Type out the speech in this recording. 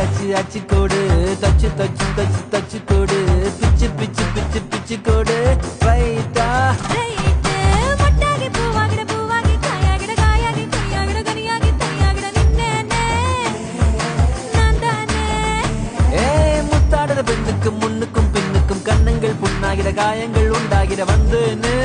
அச்சு கோடு தச்சு தச்சு தச்சு தச்சு கோடு பிச்சு பிச்சு பிச்சு பிச்சு கோடு ரைட்டா முத்தாடுற பெண்ணுக்கும் முன்னுக்கும் பின்னுக்கும் கண்ணங்கள் புண்ணாகிற காயங்கள் உண்டாகிற வந்தேனே